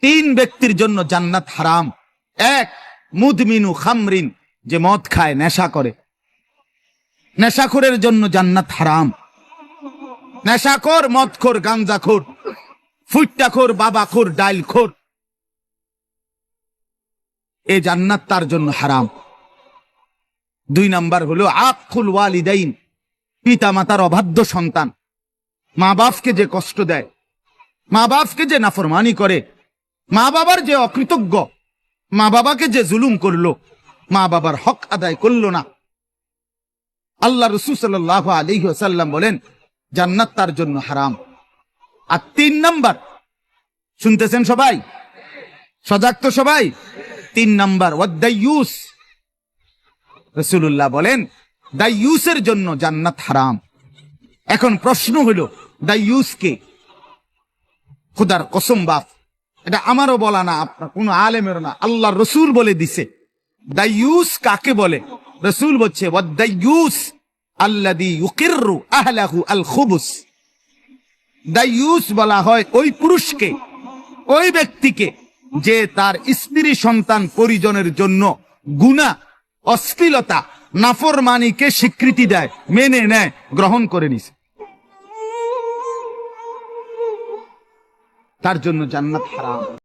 তিন ব্যক্তির জন্য জান্নাত হারাম। এক, মুদমিনু খামরিন, যে মদ খায়, নেশা করে, নেশাখোরের জন্য জান্নাত হারাম। নেশাখোর, মদখোর, গাঞ্জাখোর, ফুট্টাখোর, বাবাখোর, ডাইলখোর, এই জান্নাত তার জন্য হারাম। দুই নাম্বার হলো আকুল ওয়ালিদাইন, পিতা মাতার অবাধ্য সন্তান, মা বাপকে যে কষ্ট দেয়, মা বাপকে যে নাফরমানি করে, মা বাবার যে অকৃতজ্ঞ, মা বাবাকে যে জুলুম করলো, মা বাবার হক আদায় করলো না, আল্লাহ রাসূল সাল্লাল্লাহু আলাইহি ওয়াসাল্লাম বলেন জান্নাত তার জন্য হারাম। আর তিন নাম্বার, শুনতেছেন সবাই? সজাগ তো সবাই? তিন নাম্বার ওয়াদাইয়ুস, রাসূলুল্লাহ বলেন দাইয়ুসের জন্য জান্নাত হারাম। এখন প্রশ্ন হলো দাইয়ুস কে? খোদার কসম বাপ, এটা আমারও বলা না, আপনার কোন আলেমের না, আল্লাহ রসুল বলে দিছে। দাইয়ুস কাকে বলে? রসুল বলছে ওয়াদাইয়ুস আল্লাযী ইউকিররু আহলাহু আল খুবুস। দাইয়ুস বলা হয় ওই পুরুষকে, ওই ব্যক্তিকে যে তার স্ত্রী সন্তান পরিজনের জন্য গুনাহ, অশ্লীলতা, নাফরমানিকে স্বীকৃতি দেয়, মেনে নেয়, গ্রহণ করে নিছে, তার জন্য জান্নাত হারাম।